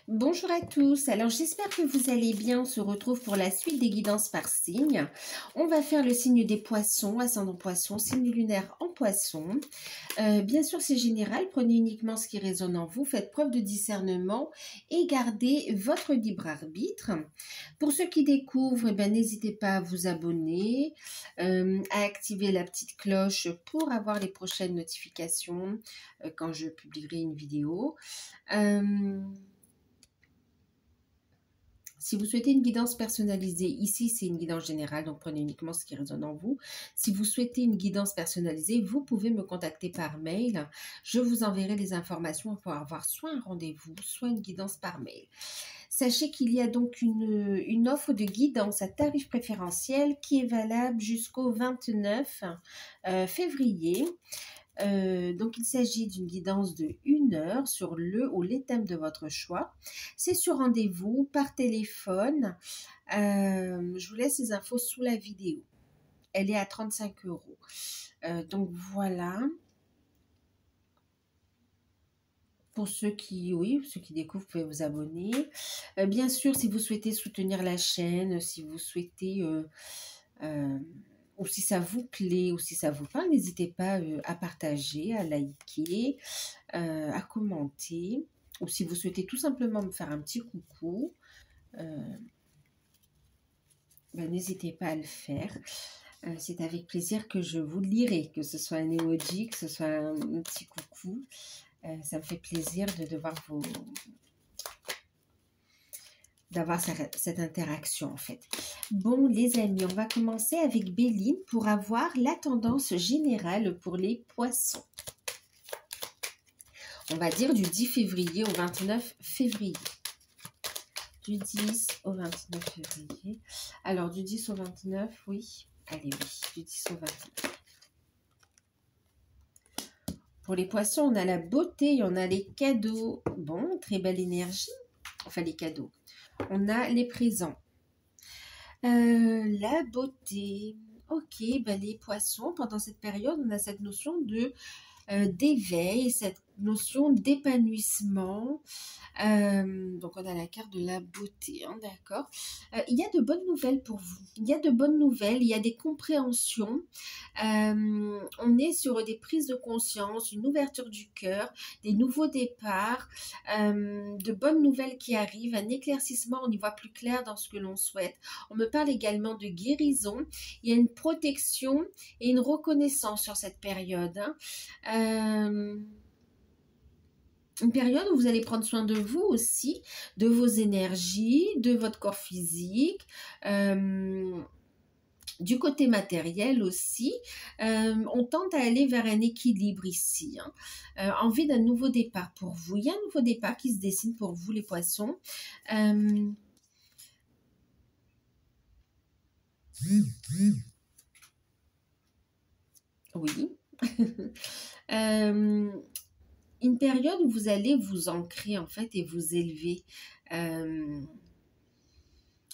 Bonjour à tous, alors j'espère que vous allez bien. On se retrouve pour la suite des guidances par signe. On va faire le signe des poissons, ascendant poisson, signe lunaire en poisson. Bien sûr c'est général, prenez uniquement ce qui résonne en vous, faites preuve de discernement et gardez votre libre arbitre. Pour ceux qui découvrent, n'hésitez pas à vous abonner, à activer la petite cloche pour avoir les prochaines notifications quand je publierai une vidéo. Si vous souhaitez une guidance personnalisée, ici c'est une guidance générale, donc prenez uniquement ce qui résonne en vous. Si vous souhaitez une guidance personnalisée, vous pouvez me contacter par mail. Je vous enverrai les informations pour avoir soit un rendez-vous, soit une guidance par mail. Sachez qu'il y a donc une offre de guidance à tarif préférentiel qui est valable jusqu'au 29 février. Donc, il s'agit d'une guidance de 1 heure sur le ou les thèmes de votre choix. C'est sur rendez-vous, par téléphone. Je vous laisse les infos sous la vidéo. Elle est à 35 €. Donc, voilà. Pour ceux qui découvrent, vous pouvez vous abonner. Bien sûr, si vous souhaitez soutenir la chaîne, si vous souhaitez... ou si ça vous plaît, ou si ça vous parle, n'hésitez pas à partager, à liker, à commenter. Ou si vous souhaitez tout simplement me faire un petit coucou, n'hésitez pas à le faire. C'est avec plaisir que je vous lirai, que ce soit un emoji, que ce soit un petit coucou. Ça me fait plaisir d'avoir cette interaction en fait. Bon les amis, on va commencer avec Béline pour avoir la tendance générale pour les poissons. On va dire du 10 février au 29 février. Du 10 au 29 février. Alors du 10 au 29, oui. Allez oui, du 10 au 29. Pour les poissons, on a la beauté, on a les cadeaux. Bon, très belle énergie. Enfin les cadeaux. On a les présents. La beauté. Ok, les poissons, pendant cette période, on a cette notion de d'éveil, cette notion d'épanouissement. Donc, on a la carte de la beauté, hein, d'accord. Il y a de bonnes nouvelles pour vous. Il y a de bonnes nouvelles, il y a des compréhensions. On est sur des prises de conscience, une ouverture du cœur, des nouveaux départs, de bonnes nouvelles qui arrivent, un éclaircissement, on y voit plus clair dans ce que l'on souhaite. On me parle également de guérison. Il y a une protection et une reconnaissance sur cette période, hein. Une période où vous allez prendre soin de vous aussi, de vos énergies, de votre corps physique, du côté matériel aussi. On tente à aller vers un équilibre ici, hein. Envie d'un nouveau départ pour vous. Il y a un nouveau départ qui se dessine pour vous les poissons. Oui. Une période où vous allez vous ancrer en fait et vous élever.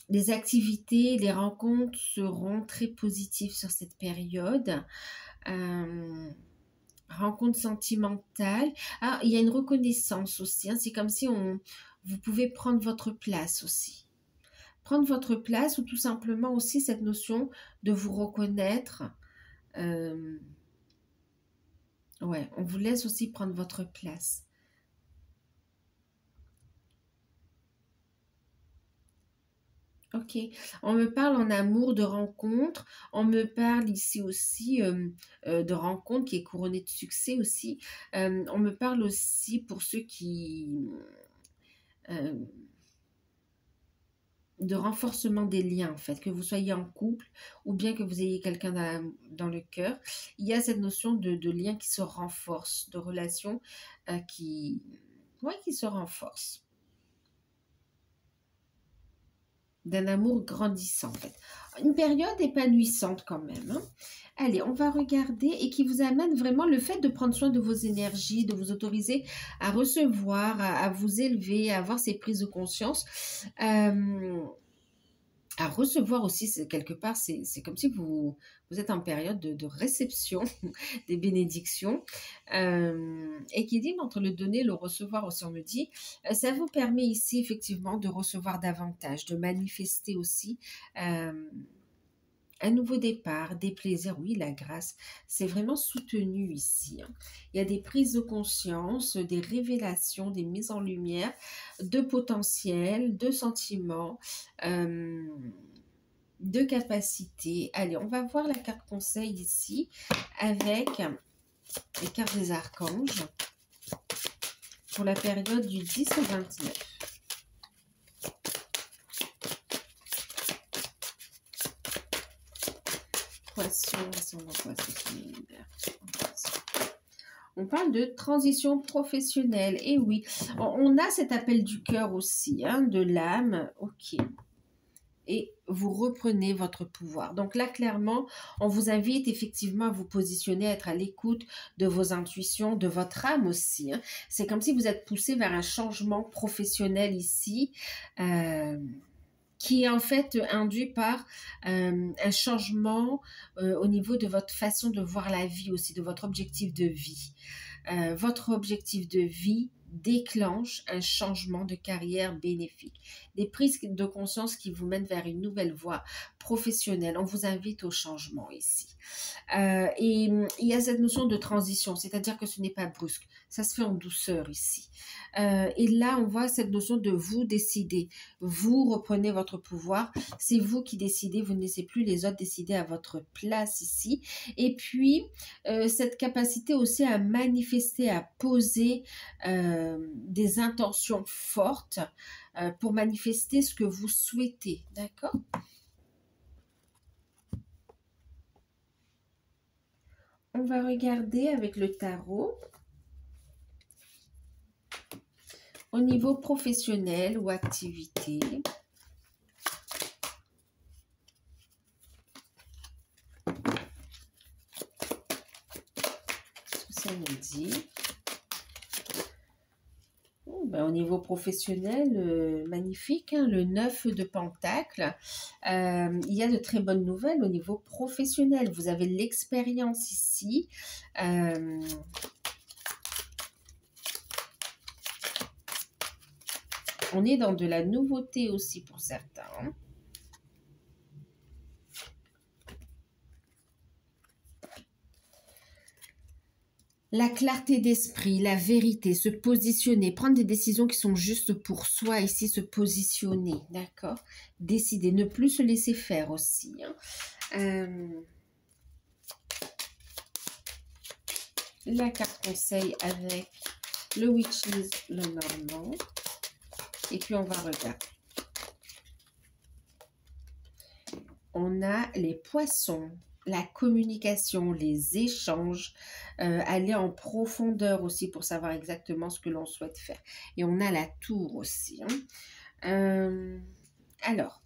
Les activités, les rencontres seront très positives sur cette période. Rencontres sentimentales. Ah, il y a une reconnaissance aussi, hein. C'est comme si vous pouvez prendre votre place aussi. Prendre votre place ou tout simplement aussi cette notion de vous reconnaître. Ouais, on vous laisse aussi prendre votre place. Ok, on me parle en amour de rencontres, on me parle ici aussi de rencontres qui est couronnée de succès aussi. On me parle aussi pour ceux qui... de renforcement des liens en fait, que vous soyez en couple ou bien que vous ayez quelqu'un dans le cœur. Il y a cette notion de lien qui se renforce, de relation qui se renforce. D'un amour grandissant en fait. Une période épanouissante quand même, hein. Allez, on va regarder et qui vous amène vraiment le fait de prendre soin de vos énergies, de vous autoriser à recevoir, à vous élever, à avoir ces prises de conscience. à recevoir aussi, quelque part, c'est comme si vous êtes en période de réception des bénédictions. Équilibre entre le donner et le recevoir aussi, on me dit. Ça vous permet ici, effectivement, de recevoir davantage, de manifester aussi un nouveau départ, des plaisirs, oui, la grâce, c'est vraiment soutenu ici, hein. Il y a des prises de conscience, des révélations, des mises en lumière, de potentiel, de sentiments, de capacités. Allez, on va voir la carte conseil ici avec les cartes des archanges pour la période du 10 au 29. Poisson, on parle de transition professionnelle. Et oui, on a cet appel du cœur aussi, hein, de l'âme. Ok. Et vous reprenez votre pouvoir. Donc là, clairement, on vous invite effectivement à vous positionner, à être à l'écoute de vos intuitions, de votre âme aussi, hein. C'est comme si vous êtes poussé vers un changement professionnel ici. Qui est en fait induit par un changement au niveau de votre façon de voir la vie aussi, de votre objectif de vie. Votre objectif de vie déclenche un changement de carrière bénéfique. Des prises de conscience qui vous mènent vers une nouvelle voie professionnelle. On vous invite au changement ici. Et il y a cette notion de transition, c'est-à-dire que ce n'est pas brusque. Ça se fait en douceur ici. Et là, on voit cette notion de vous décider. Vous reprenez votre pouvoir. C'est vous qui décidez. Vous ne laissez plus les autres décider à votre place ici. Et puis, cette capacité aussi à manifester, à poser des intentions fortes pour manifester ce que vous souhaitez. D'accord ? On va regarder avec le tarot au niveau professionnel ou activité. Qu'est-ce que ça nous dit? Ben, au niveau professionnel, magnifique, hein, le 9 de Pentacle. Il y a de très bonnes nouvelles au niveau professionnel. Vous avez l'expérience ici. On est dans de la nouveauté aussi pour certains, hein. La clarté d'esprit, la vérité, se positionner, prendre des décisions qui sont justes pour soi, ici se positionner, d'accord? Décider, ne plus se laisser faire aussi, hein. La carte conseil avec le Witches, le Normand. Et puis on va regarder. On a les poissons, la communication, les échanges, aller en profondeur aussi pour savoir exactement ce que l'on souhaite faire. Et on a la tour aussi, hein. Alors,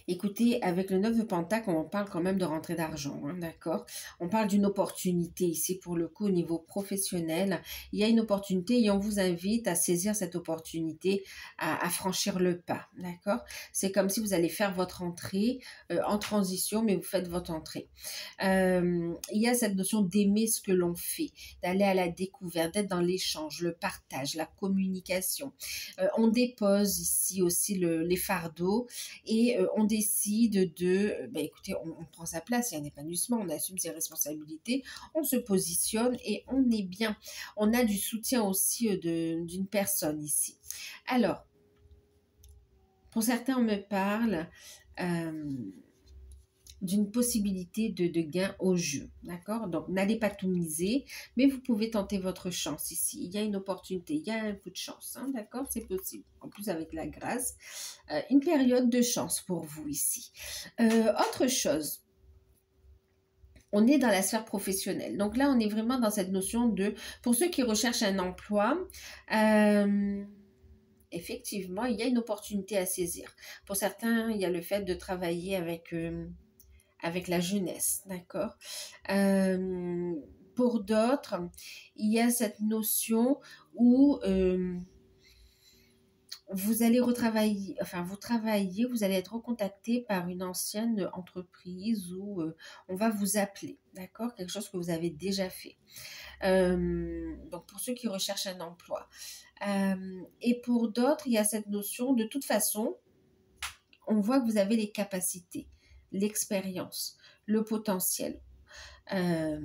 écoutez, avec le 9 de Pentacle, on parle quand même de rentrée d'argent, hein, d'accord? On parle d'une opportunité ici pour le coup au niveau professionnel. Il y a une opportunité et on vous invite à saisir cette opportunité, à franchir le pas, d'accord? C'est comme si vous allez faire votre entrée en transition, mais vous faites votre entrée. Il y a cette notion d'aimer ce que l'on fait, d'aller à la découverte, d'être dans l'échange, le partage, la communication. On dépose ici aussi les fardeaux et on décide de, ben écoutez, on prend sa place, il y a un épanouissement, on assume ses responsabilités, on se positionne et on est bien. On a du soutien aussi d'une personne ici. Alors, pour certains, on me parle d'une possibilité de gain au jeu, d'accord? Donc, n'allez pas tout miser, mais vous pouvez tenter votre chance ici. Il y a une opportunité, il y a un coup de chance, hein, d'accord? C'est possible. En plus, avec la grâce, une période de chance pour vous ici. Autre chose, on est dans la sphère professionnelle. Donc là, on est vraiment dans cette notion de, pour ceux qui recherchent un emploi, effectivement, il y a une opportunité à saisir. Pour certains, il y a le fait de travailler avec la jeunesse, d'accord? pour d'autres, il y a cette notion où vous allez retravailler, enfin vous travaillez, vous allez être recontacté par une ancienne entreprise où on va vous appeler, d'accord? Quelque chose que vous avez déjà fait. Donc pour ceux qui recherchent un emploi. Et pour d'autres, il y a cette notion, de toute façon, on voit que vous avez les capacités, l'expérience, le potentiel. Euh,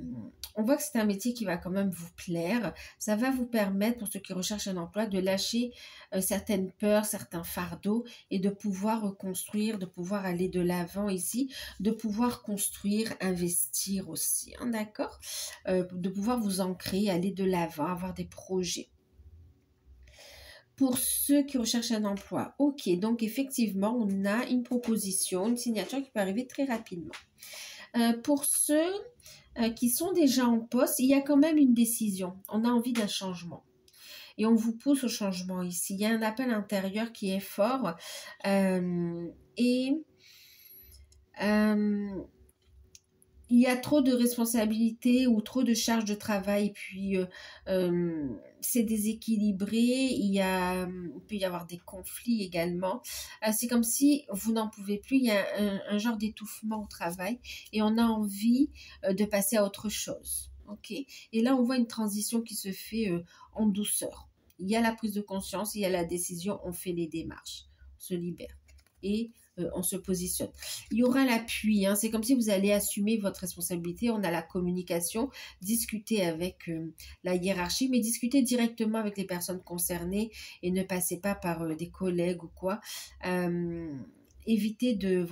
on voit que c'est un métier qui va quand même vous plaire. Ça va vous permettre, pour ceux qui recherchent un emploi, de lâcher certaines peurs, certains fardeaux et de pouvoir reconstruire, de pouvoir aller de l'avant ici, de pouvoir construire, investir aussi, hein, d'accord? De pouvoir vous ancrer, aller de l'avant, avoir des projets. Pour ceux qui recherchent un emploi, ok, donc effectivement, on a une proposition, une signature qui peut arriver très rapidement. Pour ceux qui sont déjà en poste, il y a quand même une décision. On a envie d'un changement. Et on vous pousse au changement ici. Il y a un appel intérieur qui est fort. Et il y a trop de responsabilités ou trop de charges de travail. Et puis, c'est déséquilibré. Il peut y avoir des conflits également. C'est comme si vous n'en pouvez plus. Il y a un genre d'étouffement au travail. Et on a envie de passer à autre chose. Ok. Et là, on voit une transition qui se fait en douceur. Il y a la prise de conscience, il y a la décision, on fait les démarches, on se libère. Et on se positionne. Il y aura l'appui, hein, c'est comme si vous allez assumer votre responsabilité, on a la communication, discuter avec la hiérarchie, mais discuter directement avec les personnes concernées et ne passez pas par des collègues ou quoi. Évitez de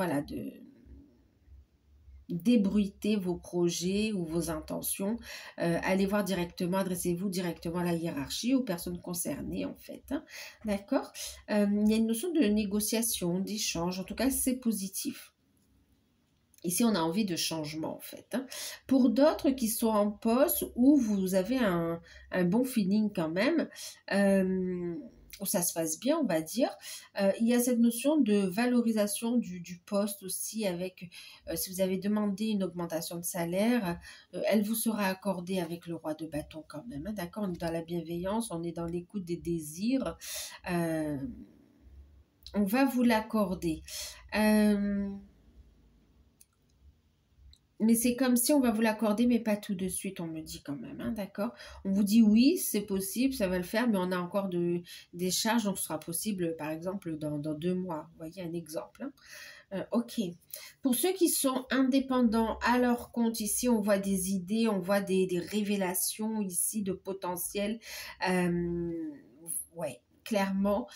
débruiter vos projets ou vos intentions. Allez voir directement, adressez-vous directement à la hiérarchie, aux personnes concernées en fait. Hein. D'accord. Il y a une notion de négociation, d'échange, en tout cas c'est positif. Ici, on a envie de changement, en fait. Hein. Pour d'autres qui sont en poste où vous avez un bon feeling quand même, où ça se passe bien, on va dire, il y a cette notion de valorisation du poste aussi avec, si vous avez demandé une augmentation de salaire, elle vous sera accordée avec le roi de bâton quand même. Hein, d'accord, on est dans la bienveillance, on est dans l'écoute des désirs. On va vous l'accorder. Mais c'est comme si on va vous l'accorder, mais pas tout de suite, on me dit quand même, hein, d'accord? On vous dit oui, c'est possible, ça va le faire, mais on a encore des charges, donc ce sera possible, par exemple, dans 2 mois. Vous voyez un exemple. Hein? Ok. Pour ceux qui sont indépendants à leur compte, ici, on voit des idées, on voit des révélations ici de potentiel. Ouais. Clairement,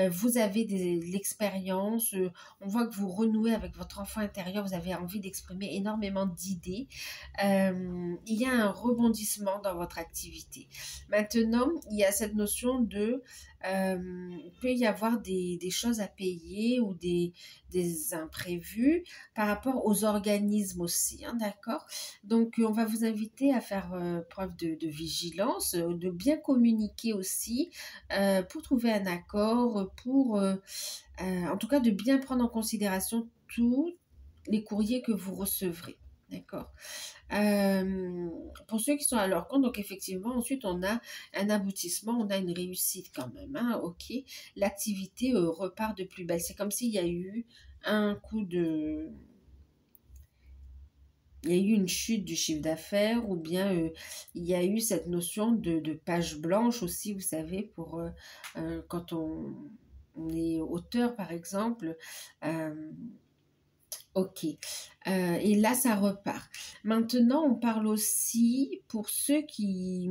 vous avez de l'expérience, on voit que vous renouez avec votre enfant intérieur, vous avez envie d'exprimer énormément d'idées. Il y a un rebondissement dans votre activité. Maintenant, il y a cette notion de, il peut y avoir des choses à payer ou des imprévus par rapport aux organismes aussi, hein, d'accord? Donc, on va vous inviter à faire preuve de vigilance, de bien communiquer aussi, pour trouver un accord, pour en tout cas de bien prendre en considération tous les courriers que vous recevrez. D'accord. Pour ceux qui sont à leur compte, donc effectivement, ensuite on a un aboutissement, on a une réussite quand même. Hein, ok. L'activité repart de plus belle. C'est comme s'il y a eu un coup de... Il y a eu une chute du chiffre d'affaires ou bien il y a eu cette notion de page blanche aussi, vous savez, pour quand on est auteur par exemple. Ok. Et là, ça repart. Maintenant, on parle aussi pour ceux qui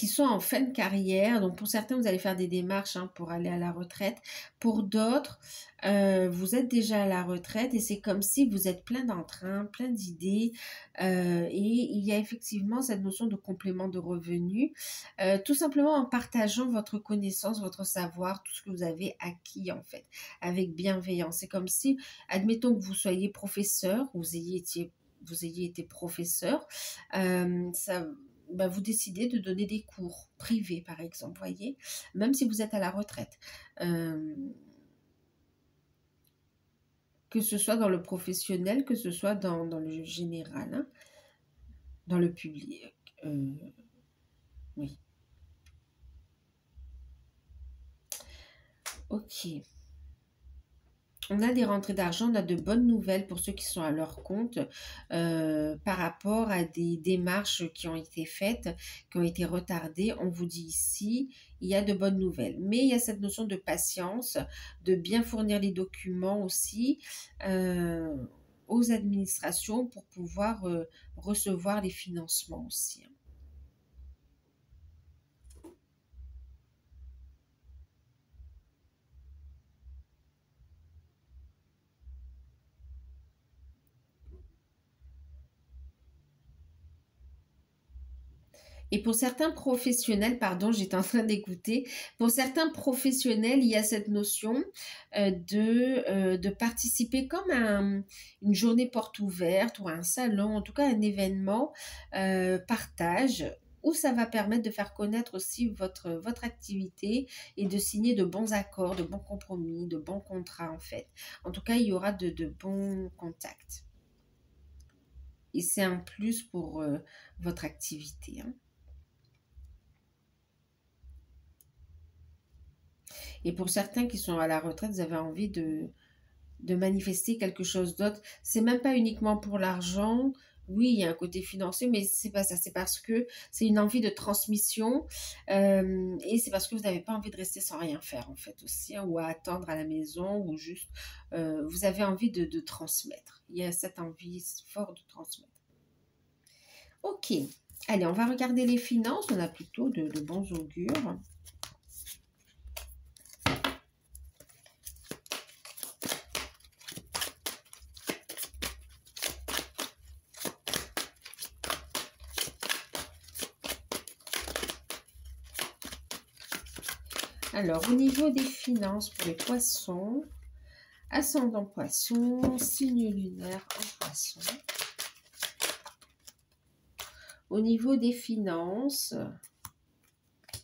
sont en fin de carrière. Donc, pour certains, vous allez faire des démarches hein, pour aller à la retraite. Pour d'autres, vous êtes déjà à la retraite et c'est comme si vous êtes plein d'entrain, plein d'idées. Et il y a effectivement cette notion de complément de revenus. Tout simplement en partageant votre connaissance, votre savoir, tout ce que vous avez acquis en fait, avec bienveillance. C'est comme si, admettons que vous soyez professeur, vous ayez été professeur, vous décidez de donner des cours privés, par exemple, voyez, même si vous êtes à la retraite. Que ce soit dans le professionnel, que ce soit dans le général. Hein. dans le public. Oui. Ok. On a des rentrées d'argent, on a de bonnes nouvelles pour ceux qui sont à leur compte par rapport à des démarches qui ont été faites, qui ont été retardées. On vous dit ici, il y a de bonnes nouvelles. Mais il y a cette notion de patience, de bien fournir les documents aussi aux administrations pour pouvoir recevoir les financements aussi. Et pour certains professionnels, pardon, j'étais en train d'écouter, pour certains professionnels, il y a cette notion de participer comme à une journée porte ouverte ou à un salon, en tout cas un événement partage où ça va permettre de faire connaître aussi votre activité et de signer de bons accords, de bons compromis, de bons contrats en fait. En tout cas, il y aura de bons contacts. Et c'est un plus pour votre activité, hein. Et pour certains qui sont à la retraite, vous avez envie de manifester quelque chose d'autre. C'est même pas uniquement pour l'argent. Oui, il y a un côté financier, mais c'est pas ça. C'est parce que c'est une envie de transmission et c'est parce que vous n'avez pas envie de rester sans rien faire en fait aussi, hein, ou à attendre à la maison, ou juste vous avez envie de transmettre. Il y a cette envie forte de transmettre. Ok, allez, on va regarder les finances. On a plutôt de bons augures. Alors, au niveau des finances pour les poissons, ascendant poisson, signe lunaire en poisson. Au niveau des finances,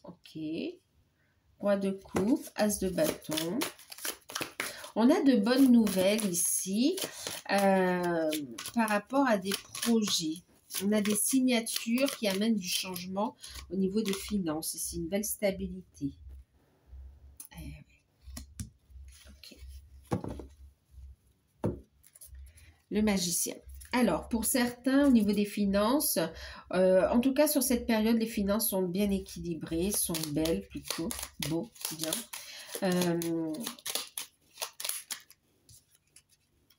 ok, roi de coupe, as de bâton. On a de bonnes nouvelles ici par rapport à des projets. On a des signatures qui amènent du changement au niveau des finances. Ici, une belle stabilité. Le magicien. Alors, pour certains, au niveau des finances, en tout cas sur cette période, les finances sont bien équilibrées, sont belles plutôt, beau, bien.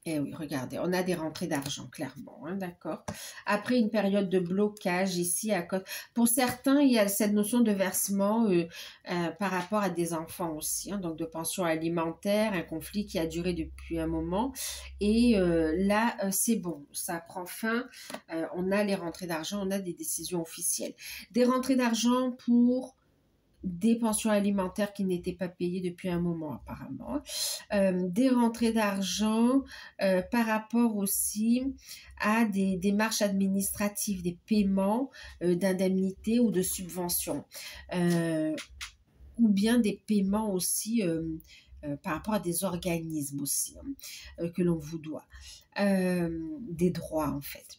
Et oui, regardez, on a des rentrées d'argent, clairement, hein, d'accord. Après une période de blocage ici, pour certains, il y a cette notion de versement par rapport à des enfants aussi, hein, donc de pension alimentaire, un conflit qui a duré depuis un moment. Et là, c'est bon, ça prend fin, on a les rentrées d'argent, on a des décisions officielles. Des rentrées d'argent pour des pensions alimentaires qui n'étaient pas payées depuis un moment apparemment, des rentrées d'argent par rapport aussi à des démarches administratives, des paiements d'indemnités ou de subventions, ou bien des paiements aussi par rapport à des organismes aussi que l'on vous doit, des droits en fait.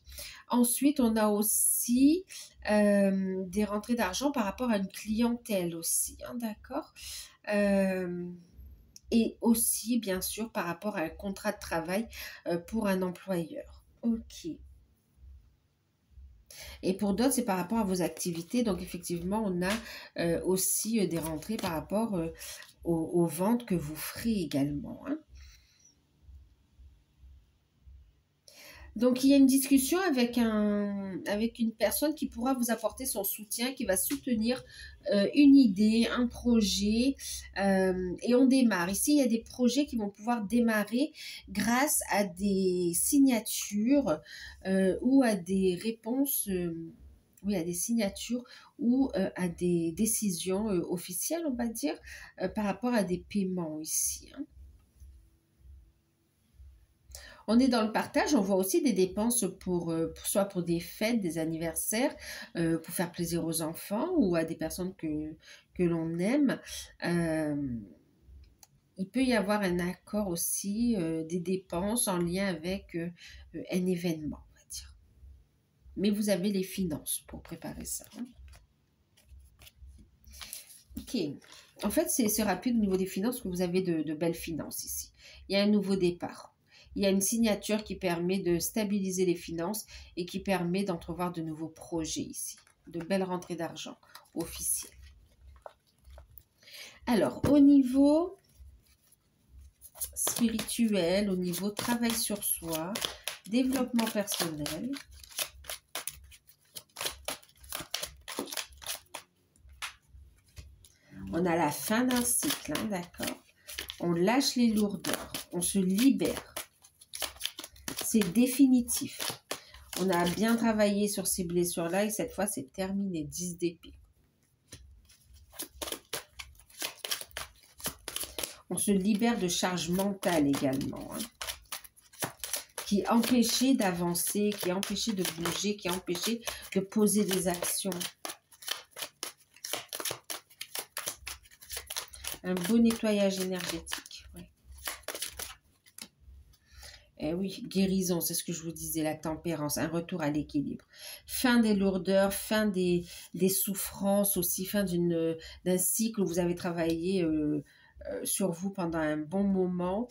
Ensuite, on a aussi des rentrées d'argent par rapport à une clientèle aussi, hein, d'accord, et aussi, bien sûr, par rapport à un contrat de travail pour un employeur. Ok. Et pour d'autres, c'est par rapport à vos activités. Donc, effectivement, on a aussi des rentrées par rapport aux ventes que vous ferez également, hein. Donc, il y a une discussion avec une personne qui pourra vous apporter son soutien, qui va soutenir une idée, un projet, et on démarre. Ici, il y a des projets qui vont pouvoir démarrer grâce à des signatures ou à des réponses, oui, à des signatures ou à des décisions officielles, on va dire, par rapport à des paiements ici, hein. On est dans le partage, on voit aussi des dépenses soit pour des fêtes, des anniversaires, pour faire plaisir aux enfants ou à des personnes que l'on aime. Il peut y avoir un accord aussi des dépenses en lien avec un événement, on va dire. Mais vous avez les finances pour préparer ça. Hein. Ok. En fait, c'est rapide au niveau des finances que vous avez de belles finances ici. Il y a un nouveau départ. Il y a une signature qui permet de stabiliser les finances et qui permet d'entrevoir de nouveaux projets ici. De belles rentrées d'argent officielles. Alors, au niveau spirituel, au niveau travail sur soi, développement personnel. On a la fin d'un cycle, hein, d'accord? On lâche les lourdeurs, on se libère. C'est définitif. On a bien travaillé sur ces blessures-là et cette fois, c'est terminé. 10 d'épée. On se libère de charge mentale également, hein, qui empêchait d'avancer, qui empêchait de bouger, qui empêchait de poser des actions. Un beau nettoyage énergétique. Ouais. Eh oui, guérison, c'est ce que je vous disais, la tempérance, un retour à l'équilibre. Fin des lourdeurs, fin des souffrances aussi, fin d'un cycle où vous avez travaillé sur vous pendant un bon moment,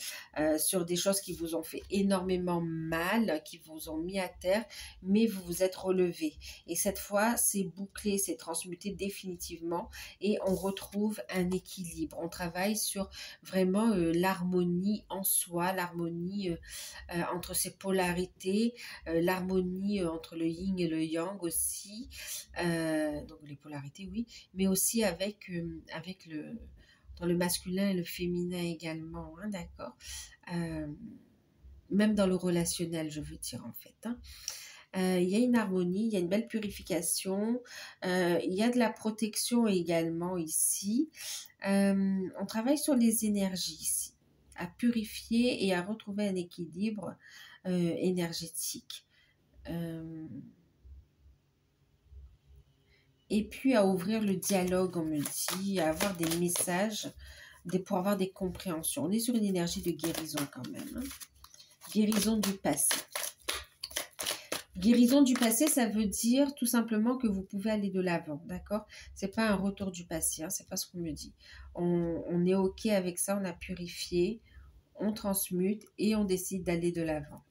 sur des choses qui vous ont fait énormément mal, qui vous ont mis à terre, mais vous vous êtes relevé. Et cette fois, c'est bouclé, c'est transmuté définitivement et on retrouve un équilibre. On travaille sur vraiment l'harmonie en soi, l'harmonie entre ces polarités, l'harmonie entre le yin et le yang aussi, donc les polarités, oui, mais aussi avec dans le masculin et le féminin également, hein, d'accord, même dans le relationnel, je veux dire en fait. Hein. Il y a une harmonie, il y a une belle purification, il y a de la protection également ici. On travaille sur les énergies ici, à purifier et à retrouver un équilibre énergétique. Et puis à ouvrir le dialogue, on me dit, à avoir des messages, pour avoir des compréhensions. On est sur une énergie de guérison quand même. Hein. Guérison du passé. Guérison du passé, ça veut dire tout simplement que vous pouvez aller de l'avant, d'accord? C'est pas un retour du passé, hein, c'est pas ce qu'on me dit. On est OK avec ça, on a purifié, on transmute et on décide d'aller de l'avant.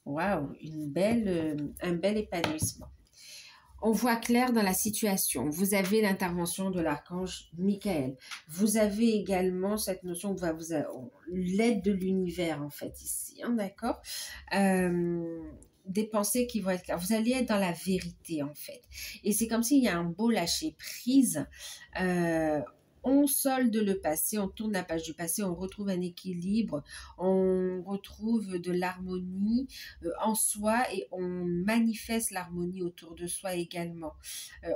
Waouh, un bel épanouissement. On voit clair dans la situation. Vous avez l'intervention de l'archange Michael. Vous avez également cette notion que l'aide de l'univers en fait ici, hein, d'accord, des pensées qui vont être claires. Vous allez être dans la vérité en fait. Et c'est comme s'il y a un beau lâcher prise. On solde le passé, on tourne la page du passé, on retrouve un équilibre, on retrouve de l'harmonie en soi et on manifeste l'harmonie autour de soi également.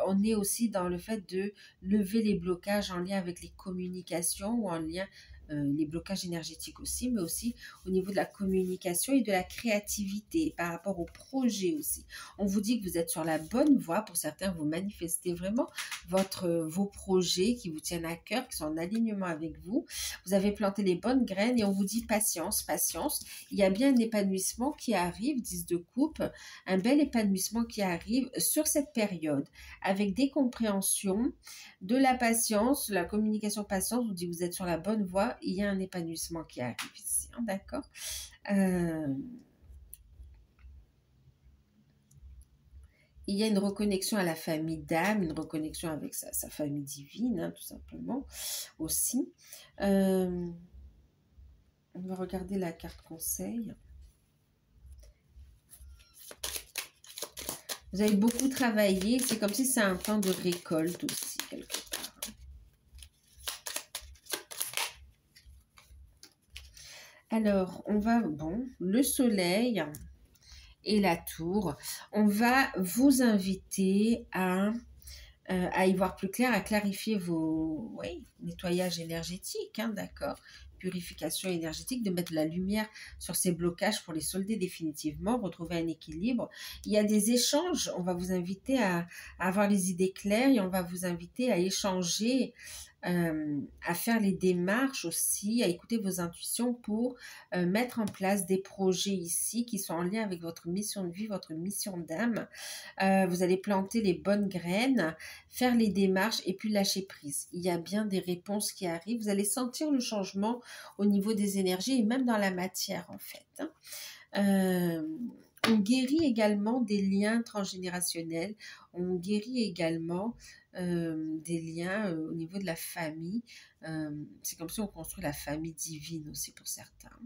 On est aussi dans le fait de lever les blocages en lien avec les communications ou en lien les blocages énergétiques aussi, mais aussi au niveau de la communication et de la créativité par rapport au projet aussi. On vous dit que vous êtes sur la bonne voie. Pour certains, vous manifestez vraiment vos projets qui vous tiennent à cœur, qui sont en alignement avec vous. Vous avez planté les bonnes graines et on vous dit patience, patience. Il y a bien un épanouissement qui arrive, 10 de coupe, un bel épanouissement qui arrive sur cette période avec des compréhensions, de la patience, la communication patience. On vous dit que vous êtes sur la bonne voie. Il y a un épanouissement qui arrive ici, hein, d'accord. Il y a une reconnexion à la famille d'âme, une reconnexion avec sa famille divine, hein, tout simplement, aussi. On va regarder la carte conseil. Vous avez beaucoup travaillé, c'est comme si c'est un temps de récolte aussi, quelque part. Alors, on va, le soleil et la tour, on va vous inviter à y voir plus clair, à clarifier vos nettoyages énergétiques, hein, d'accord, purification énergétique, de mettre la lumière sur ces blocages pour les solder définitivement, retrouver un équilibre. Il y a des échanges, on va vous inviter à avoir les idées claires et on va vous inviter à échanger à faire les démarches aussi, à écouter vos intuitions pour mettre en place des projets ici qui sont en lien avec votre mission de vie, votre mission d'âme. Vous allez planter les bonnes graines, faire les démarches et puis lâcher prise. Il y a bien des réponses qui arrivent. Vous allez sentir le changement au niveau des énergies et même dans la matière en fait. On guérit également des liens transgénérationnels. On guérit également des liens au niveau de la famille. C'est comme si on construit la famille divine aussi pour certains.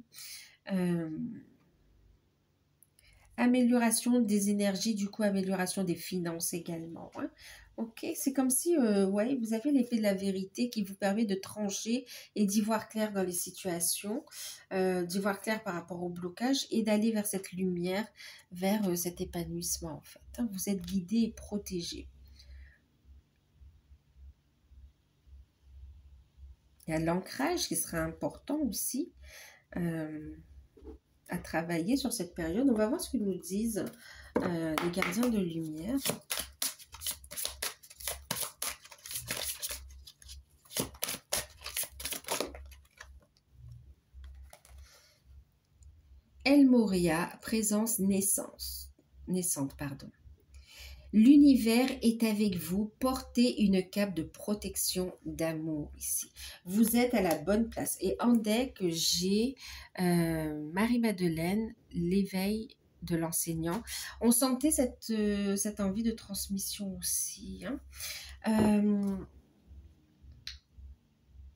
Amélioration des énergies, du coup amélioration des finances également. Hein. Ok, c'est comme si ouais, vous avez l'épée de la vérité qui vous permet de trancher et d'y voir clair dans les situations, d'y voir clair par rapport au blocage et d'aller vers cette lumière, vers cet épanouissement en fait. Hein. Vous êtes guidé et protégé. Il y a l'ancrage qui sera important aussi à travailler sur cette période. On va voir ce que nous disent les gardiens de lumière. El Moria, présence naissante, pardon. L'univers est avec vous, portez une cape de protection d'amour ici. Vous êtes à la bonne place. Et en deck, j'ai Marie-Madeleine, l'éveil de l'enseignant. On sentait cette envie de transmission aussi. Hein.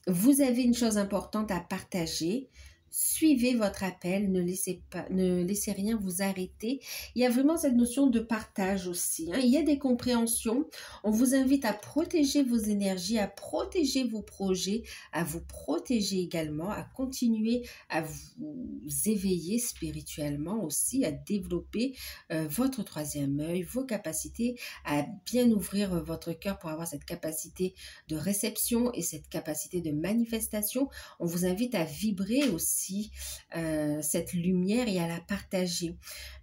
Vous avez une chose importante à partager. Suivez votre appel, ne laissez rien vous arrêter. Il y a vraiment cette notion de partage aussi. Hein. Il y a des compréhensions. On vous invite à protéger vos énergies, à protéger vos projets, à vous protéger également, à continuer à vous éveiller spirituellement aussi, à développer votre troisième œil, vos capacités, à bien ouvrir votre cœur pour avoir cette capacité de réception et cette capacité de manifestation. On vous invite à vibrer aussi cette lumière et à la partager.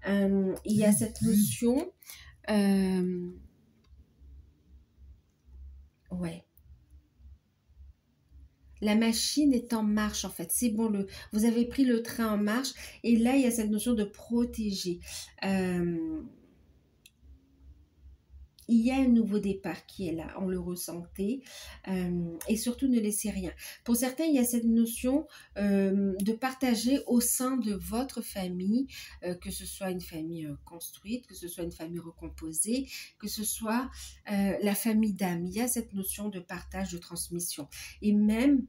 Il y a cette notion ouais. La machine est en marche en fait, c'est bon, vous avez pris le train en marche et là il y a cette notion de protéger. Il y a un nouveau départ qui est là, on le ressentait, et surtout ne laissez rien. Pour certains, il y a cette notion de partager au sein de votre famille, que ce soit une famille construite, que ce soit une famille recomposée, que ce soit la famille d'âme. Il y a cette notion de partage, de transmission. Et même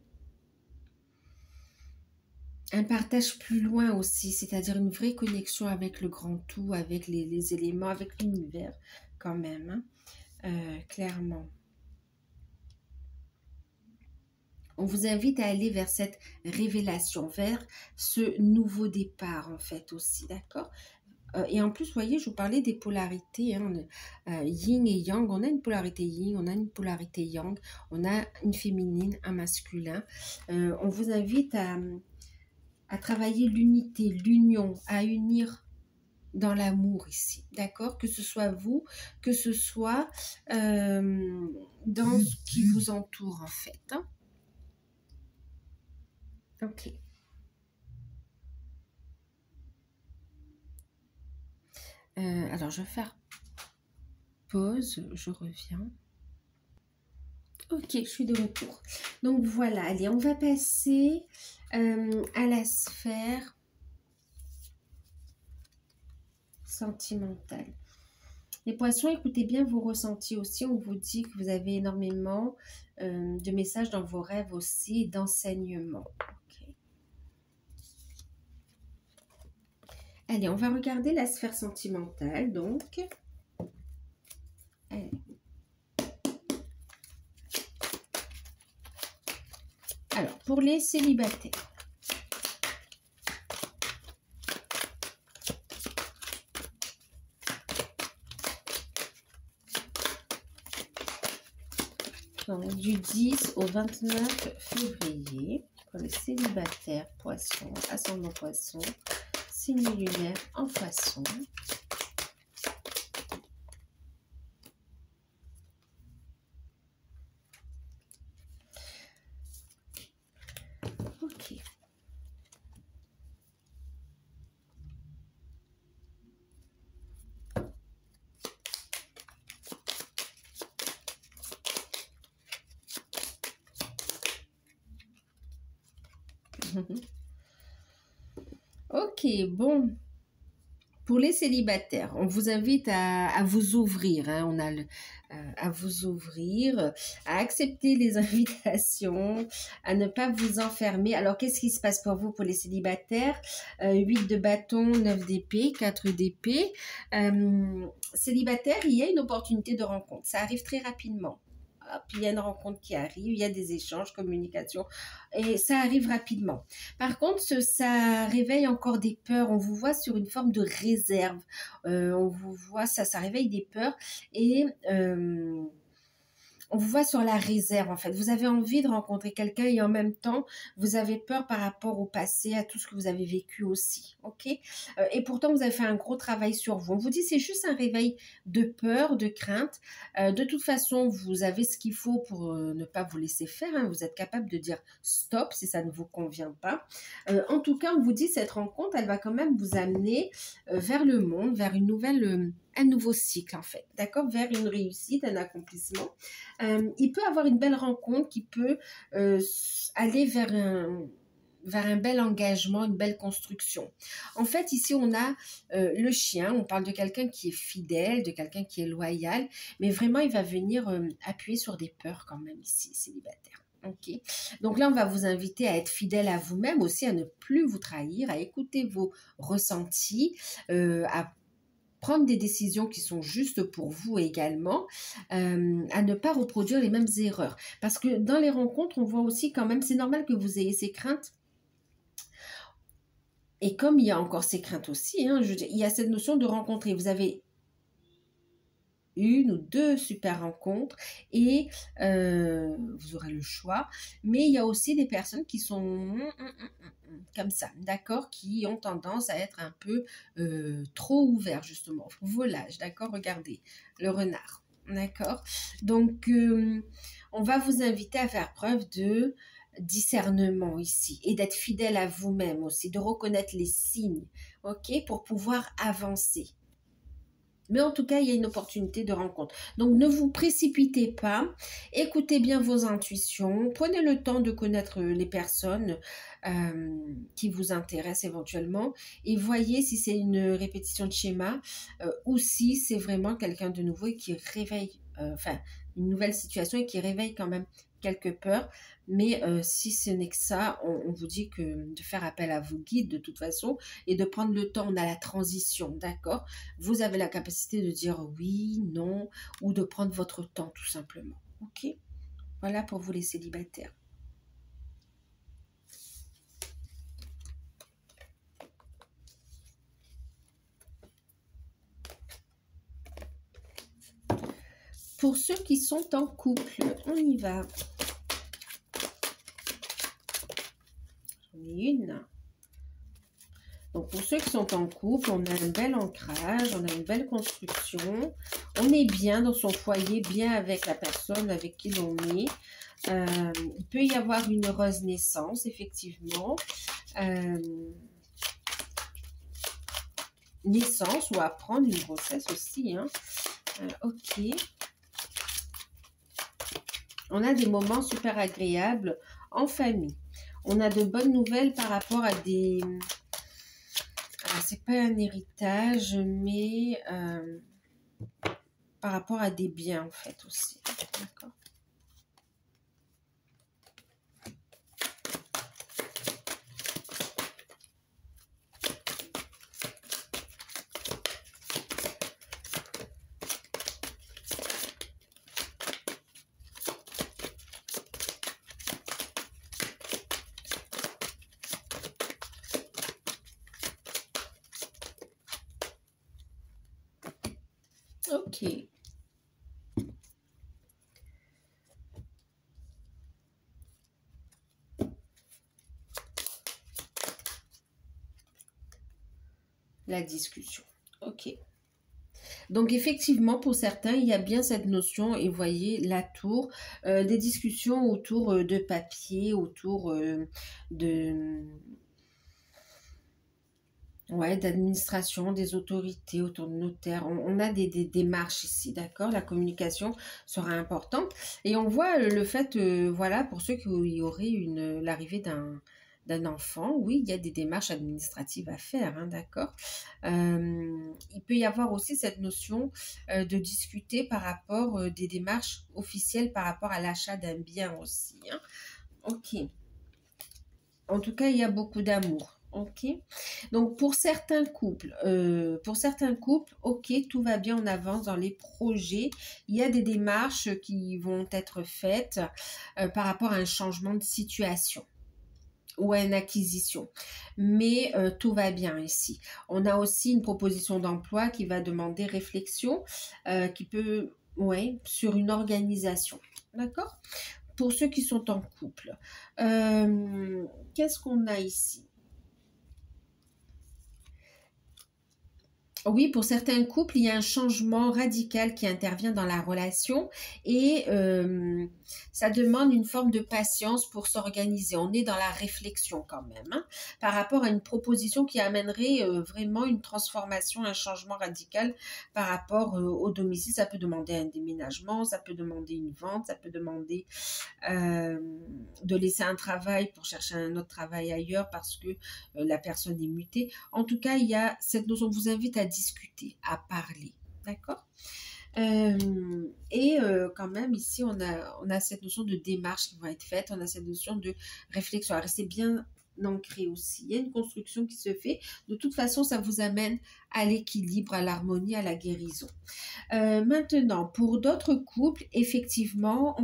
un partage plus loin aussi, c'est-à-dire une vraie connexion avec le grand tout, avec les éléments, avec l'univers quand même, hein. Clairement. On vous invite à aller vers cette révélation, vers ce nouveau départ en fait aussi, d'accord? Et en plus, vous voyez, je vous parlais des polarités, hein, yin et yang. On a une polarité yin, on a une polarité yang, on a une féminine, un masculin. On vous invite à travailler l'unité, l'union, à unir dans l'amour ici, d'accord? Que ce soit vous, que ce soit dans ce qui vous entoure en fait. Hein? Ok. Alors, je vais faire pause, je reviens. Ok, je suis de retour. Donc voilà, allez, on va passer à la sphère sentimentale. Les poissons, écoutez bien vos ressentis aussi. On vous dit que vous avez énormément de messages dans vos rêves aussi, d'enseignements. Okay. Allez, on va regarder la sphère sentimentale, donc. Allez. Alors, pour les célibataires. Donc, du 10 au 29 février, pour les célibataires poissons, ascendant poisson, signe lunaire en poisson. Ok, bon. Pour les célibataires, on vous invite à vous ouvrir, hein, à vous ouvrir, à accepter les invitations, à ne pas vous enfermer. Alors, qu'est-ce qui se passe pour vous pour les célibataires? 8 de bâton, 9 d'épée, 4 d'épée. Célibataire, il y a une opportunité de rencontre. Ça arrive très rapidement. Puis il y a une rencontre qui arrive, il y a des échanges, communication, et ça arrive rapidement. Par contre, ça réveille encore des peurs. On vous voit sur une forme de réserve. On vous voit, ça réveille des peurs et on vous voit sur la réserve en fait. Vous avez envie de rencontrer quelqu'un et en même temps, vous avez peur par rapport au passé, à tout ce que vous avez vécu aussi. Ok. Et pourtant, vous avez fait un gros travail sur vous. On vous dit c'est juste un réveil de peur, de crainte. De toute façon, vous avez ce qu'il faut pour ne pas vous laisser faire. Hein. Vous êtes capable de dire stop si ça ne vous convient pas. En tout cas, on vous dit cette rencontre, elle va quand même vous amener vers le monde, vers une nouvelle... un nouveau cycle en fait, d'accord, vers une réussite, un accomplissement. Il peut avoir une belle rencontre qui peut aller vers un bel engagement, une belle construction. En fait, ici, on a le chien, on parle de quelqu'un qui est fidèle, de quelqu'un qui est loyal, mais vraiment, il va venir appuyer sur des peurs quand même ici, célibataire. Ok. Donc là, on va vous inviter à être fidèle à vous-même aussi, à ne plus vous trahir, à écouter vos ressentis, à prendre des décisions qui sont justes pour vous également, à ne pas reproduire les mêmes erreurs. Parce que dans les rencontres, on voit aussi quand même, c'est normal que vous ayez ces craintes. Et comme il y a encore ces craintes aussi, hein, il y a cette notion de rencontrer. Vous avez une ou deux super rencontres et vous aurez le choix. Mais il y a aussi des personnes qui sont comme ça, d'accord, qui ont tendance à être un peu trop ouverts justement. Volage, d'accord, regardez, le renard, d'accord. Donc, on va vous inviter à faire preuve de discernement ici et d'être fidèle à vous-même aussi, de reconnaître les signes, ok, pour pouvoir avancer. Mais en tout cas, il y a une opportunité de rencontre. Donc, ne vous précipitez pas. Écoutez bien vos intuitions. Prenez le temps de connaître les personnes qui vous intéressent éventuellement. Et voyez si c'est une répétition de schéma ou si c'est vraiment quelqu'un de nouveau et qui réveille, une nouvelle situation et qui réveille quand même quelques peurs. Mais si ce n'est que ça, on vous dit que de faire appel à vos guides de toute façon et de prendre le temps. On a la transition, d'accord? Vous avez la capacité de dire oui, non, ou de prendre votre temps tout simplement. Ok? Voilà pour vous les célibataires. Pour ceux qui sont en couple, on y va. J'en ai une. Donc, pour ceux qui sont en couple, on a un bel ancrage, on a une belle construction. On est bien dans son foyer, bien avec la personne avec qui l'on est. Il peut y avoir une heureuse naissance, effectivement. Naissance ou apprendre une grossesse aussi. Hein. Ok. On a des moments super agréables en famille. On a de bonnes nouvelles par rapport à des... c'est pas un héritage, mais par rapport à des biens en fait aussi. D'accord. Ok. La discussion. Ok. Donc effectivement, pour certains, il y a bien cette notion, et voyez, la tour, des discussions autour de papier, autour d'administration, des autorités, autour de notaires. On a des démarches ici, d'accord? La communication sera importante. Et on voit le fait, voilà, pour ceux qui y aurait l'arrivée d'un enfant, oui, il y a des démarches administratives à faire, hein, d'accord. Il peut y avoir aussi cette notion de discuter par rapport des démarches officielles par rapport à l'achat d'un bien aussi, hein. Ok. En tout cas, il y a beaucoup d'amour. Ok. Donc pour certains couples, ok, tout va bien, on avance dans les projets. Il y a des démarches qui vont être faites par rapport à un changement de situation ou à une acquisition. Mais tout va bien ici. On a aussi une proposition d'emploi qui va demander réflexion, qui peut, ouais, sur une organisation. D'accord? Pour ceux qui sont en couple. Qu'est-ce qu'on a ici? Oui, pour certains couples, il y a un changement radical qui intervient dans la relation et ça demande une forme de patience pour s'organiser. On est dans la réflexion quand même, hein, par rapport à une proposition qui amènerait vraiment une transformation, un changement radical par rapport au domicile. Ça peut demander un déménagement, ça peut demander une vente, ça peut demander de laisser un travail pour chercher un autre travail ailleurs parce que la personne est mutée. En tout cas, il y a cette notion, on vous invite à discuter, à parler, d'accord. Quand même ici on a cette notion de démarche qui va être faite, on a cette notion de réflexion à rester bien ancré aussi. Il y a une construction qui se fait. De toute façon, ça vous amène à l'équilibre, à l'harmonie, à la guérison. Maintenant, pour d'autres couples, effectivement,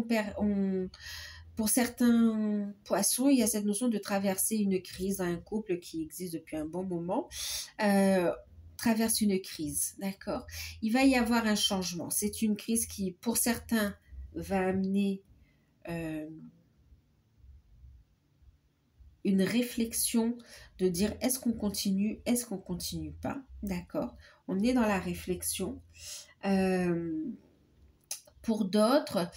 pour certains poissons, il y a cette notion de traverser une crise dans un couple qui existe depuis un bon moment. Traverse une crise, d'accord? Il va y avoir un changement. C'est une crise qui, pour certains, va amener une réflexion de dire est-ce qu'on continue, est-ce qu'on continue pas, d'accord? On est dans la réflexion. Pour d'autres,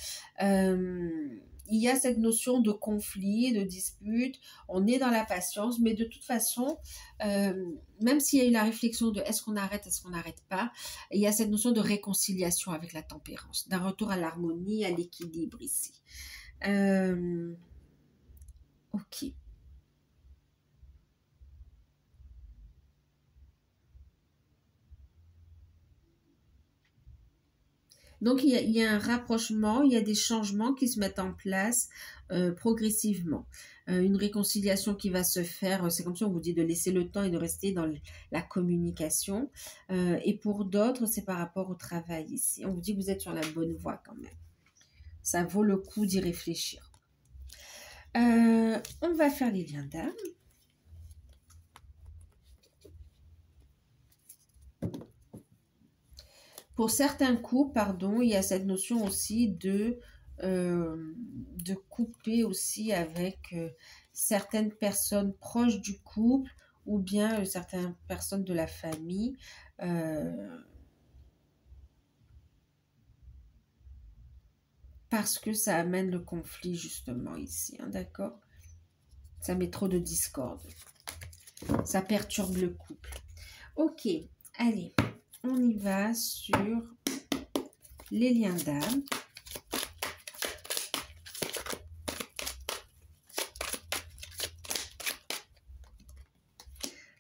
il y a cette notion de conflit, de dispute, on est dans la patience, mais de toute façon, même s'il y a eu la réflexion de est-ce qu'on arrête, est-ce qu'on n'arrête pas, il y a cette notion de réconciliation avec la tempérance, d'un retour à l'harmonie, à l'équilibre ici. Ok. Donc, il y a un rapprochement, il y a des changements qui se mettent en place progressivement. Une réconciliation qui va se faire, c'est comme si on vous dit de laisser le temps et de rester dans la communication. Et pour d'autres, c'est par rapport au travail ici. On vous dit que vous êtes sur la bonne voie quand même. Ça vaut le coup d'y réfléchir. On va faire les liens d'âme. Pour certains couples, pardon, il y a cette notion aussi de couper aussi avec certaines personnes proches du couple ou bien certaines personnes de la famille. Parce que ça amène le conflit justement ici, hein, d'accord? Ça met trop de discorde. Ça perturbe le couple. Ok, allez. On y va sur les liens d'âme.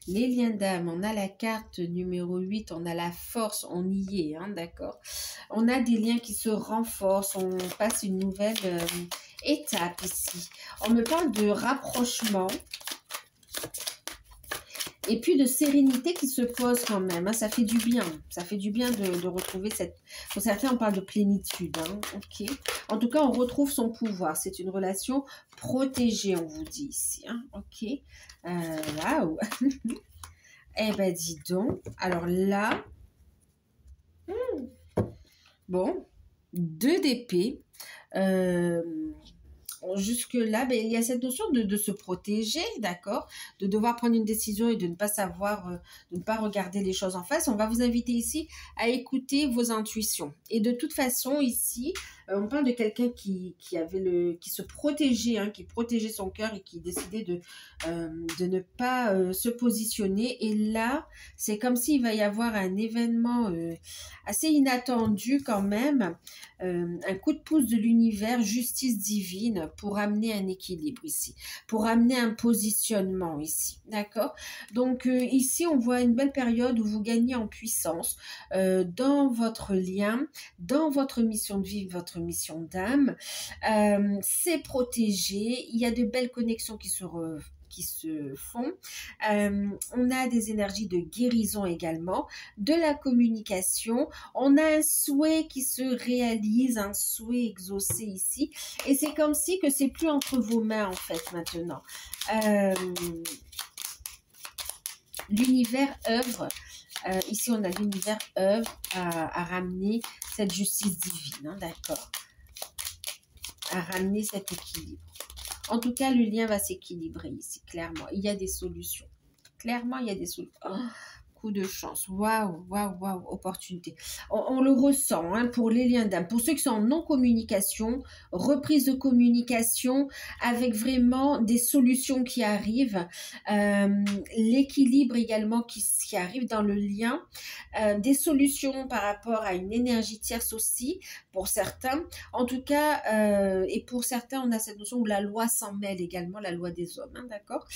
Les liens d'âme, on a la carte numéro 8, on a la force, on y est, hein, d'accord. On a des liens qui se renforcent, on passe une nouvelle étape ici. On me parle de rapprochement. Et puis de sérénité qui se pose quand même, hein, ça fait du bien. Ça fait du bien de retrouver cette... Pour certains, on parle de plénitude, hein, ok. En tout cas, on retrouve son pouvoir. C'est une relation protégée, on vous dit ici, hein, ok. Waouh. Eh ben, dis donc. Alors là... Bon, 2 d'épée. Jusque-là, ben, il y a cette notion de se protéger, d'accord, de devoir prendre une décision et de ne pas savoir, de ne pas regarder les choses en face. On va vous inviter ici à écouter vos intuitions. Et de toute façon, ici, On parle de quelqu'un qui se protégeait, hein, qui protégeait son cœur et qui décidait de ne pas se positionner. Et là, c'est comme s'il va y avoir un événement assez inattendu quand même, un coup de pouce de l'univers, justice divine pour amener un équilibre ici, pour amener un positionnement ici, d'accord? Donc ici, on voit une belle période où vous gagnez en puissance dans votre lien, dans votre mission de vie, votre mission d'âme. C'est protégé, il y a de belles connexions qui se font. On a des énergies de guérison également, de la communication. On a un souhait qui se réalise, un souhait exaucé ici. Et c'est comme si que c'est plus entre vos mains en fait maintenant. L'univers œuvre. Ici, on a l'univers œuvre à ramener cette justice divine, hein, d'accord, à ramener cet équilibre. En tout cas, le lien va s'équilibrer ici, clairement. Il y a des solutions. Clairement, il y a des solutions. Oh, coup de chance. Waouh, waouh, waouh, opportunité. On le ressent hein, pour les liens d'âme. Pour ceux qui sont en non-communication, reprise de communication avec vraiment des solutions qui arrivent. L'équilibre également qui arrive dans le lien. Des solutions par rapport à une énergie tierce aussi, pour certains. En tout cas, et pour certains, on a cette notion où la loi s'en mêle également, la loi des hommes, hein, d'accord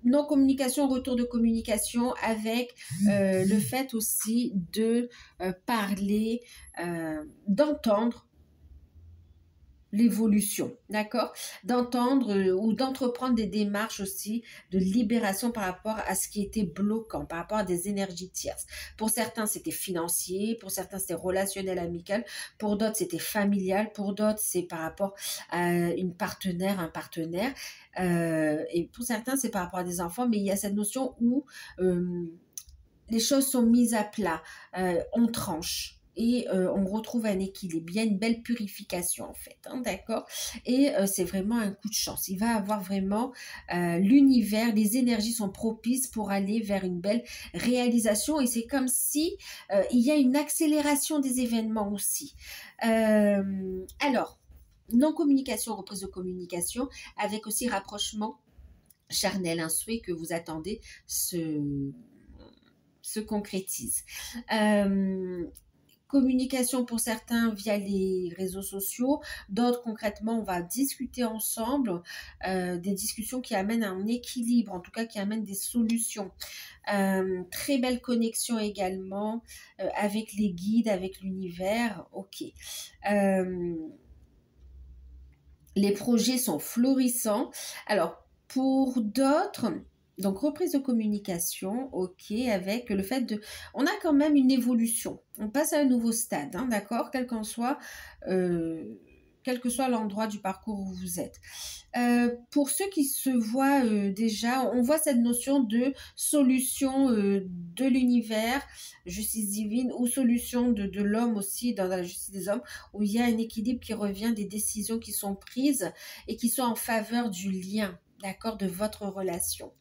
non-communication, retour de communication avec le fait aussi de parler, d'entendre l'évolution, d'accord? D'entendre ou d'entreprendre des démarches aussi de libération par rapport à ce qui était bloquant, par rapport à des énergies tierces. Pour certains, c'était financier, pour certains, c'était relationnel, amical, pour d'autres, c'était familial, pour d'autres, c'est par rapport à une partenaire, un partenaire, et pour certains, c'est par rapport à des enfants, mais il y a cette notion où les choses sont mises à plat, on tranche. Et on retrouve un équilibre, il y a une belle purification en fait, hein, d'accord. Et c'est vraiment un coup de chance. Il va avoir vraiment l'univers, les énergies sont propices pour aller vers une belle réalisation. Et c'est comme si il y a une accélération des événements aussi. Alors, non-communication, reprise de communication, avec aussi rapprochement charnel, un souhait que vous attendez se concrétise. Communication pour certains via les réseaux sociaux, d'autres concrètement on va discuter ensemble, des discussions qui amènent un équilibre, en tout cas qui amènent des solutions. Très belle connexion également avec les guides, avec l'univers, ok. Les projets sont florissants. Alors pour d'autres, donc reprise de communication, ok, avec le fait de... On a quand même une évolution, on passe à un nouveau stade, hein, d'accord, quel que soit l'endroit du parcours où vous êtes. Pour ceux qui se voient déjà, on voit cette notion de solution de l'univers, justice divine, ou solution de l'homme aussi, dans la justice des hommes, où il y a un équilibre qui revient, des décisions qui sont prises et qui sont en faveur du lien, d'accord, de votre relation.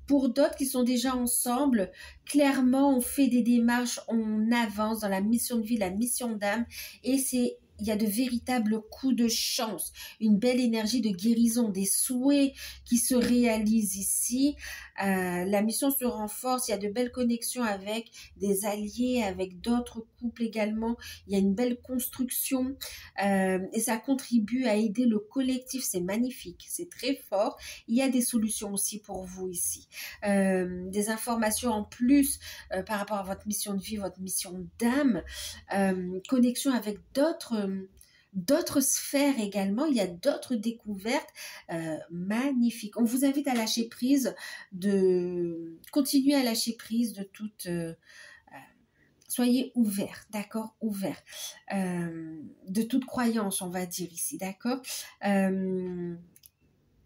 Pour d'autres qui sont déjà ensemble, clairement on fait des démarches, on avance dans la mission de vie, la mission d'âme, et il y a de véritables coups de chance, une belle énergie de guérison, des souhaits qui se réalisent ici. La mission se renforce, il y a de belles connexions avec des alliés, avec d'autres couples également. Il y a une belle construction et ça contribue à aider le collectif. C'est magnifique, c'est très fort. Il y a des solutions aussi pour vous ici. Des informations en plus par rapport à votre mission de vie, votre mission d'âme, connexion avec d'autres sphères également, il y a d'autres découvertes magnifiques. On vous invite à lâcher prise, continuer à lâcher prise de toute... soyez ouverts, d'accord, ouverts, de toute croyance, on va dire ici, d'accord.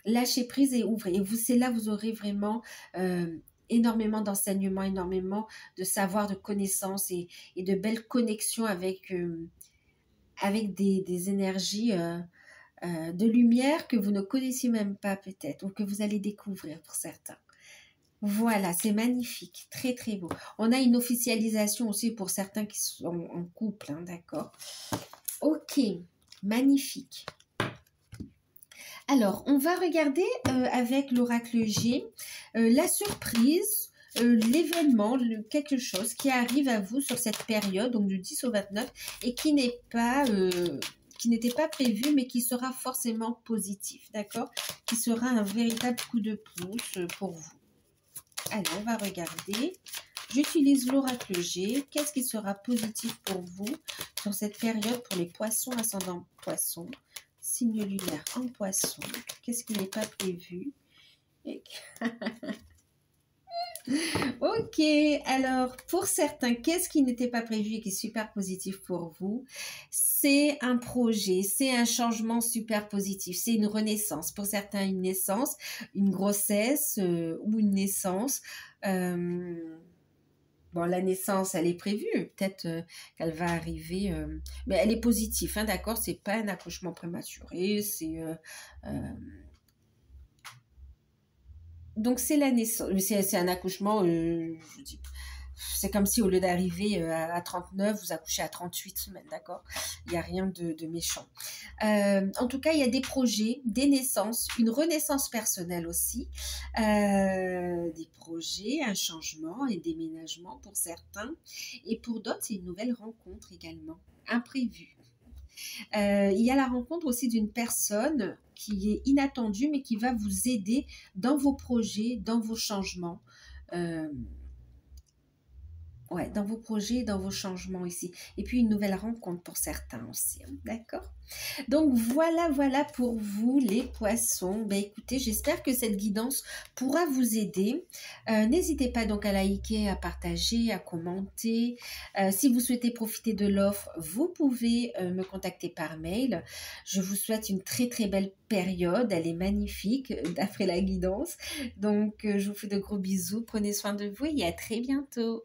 Lâchez prise et ouvrez. Et c'est là vous aurez vraiment énormément d'enseignements, énormément de savoir, de connaissances et de belles connexions avec des énergies de lumière que vous ne connaissiez même pas peut-être, ou que vous allez découvrir pour certains. Voilà, c'est magnifique, très très beau. On a une officialisation aussi pour certains qui sont en couple, hein, d'accord? Ok, magnifique. Alors, on va regarder avec l'oracle G la surprise, l'événement, quelque chose qui arrive à vous sur cette période, donc du 10 au 29, et qui n'est pas... qui n'était pas prévu, mais qui sera forcément positif, d'accord? Qui sera un véritable coup de pouce pour vous. Allez, on va regarder. J'utilise l'oracle G. Qu'est-ce qui sera positif pour vous sur cette période pour les poissons, ascendant poissons, signe lunaire en poisson? Qu'est-ce qui n'est pas prévu? Ok, alors pour certains, qu'est-ce qui n'était pas prévu et qui est super positif pour vous? C'est un projet, c'est un changement super positif, c'est une renaissance. Pour certains, une naissance, une grossesse ou une naissance. Bon, la naissance, elle est prévue, peut-être qu'elle va arriver, mais elle est positive, hein, d'accord? C'est pas un accouchement prématuré, c'est... donc c'est la naissance, c'est un accouchement, je dis, c'est comme si au lieu d'arriver à 39, vous accouchez à 38 semaines, d'accord? Il n'y a rien de méchant. En tout cas, il y a des projets, des naissances, une renaissance personnelle aussi, des projets, un changement, un déménagement pour certains, et pour d'autres, c'est une nouvelle rencontre également, imprévue. Il y a la rencontre aussi d'une personne qui est inattendue, mais qui va vous aider dans vos projets, dans vos changements. Ouais, dans vos projets, dans vos changements ici. Et puis une nouvelle rencontre pour certains aussi, hein, d'accord? Donc voilà pour vous les poissons. Ben écoutez, j'espère que cette guidance pourra vous aider. N'hésitez pas donc à liker, à partager, à commenter. Si vous souhaitez profiter de l'offre, vous pouvez me contacter par mail. Je vous souhaite une très très belle période. Elle est magnifique d'après la guidance. Donc je vous fais de gros bisous. Prenez soin de vous et à très bientôt.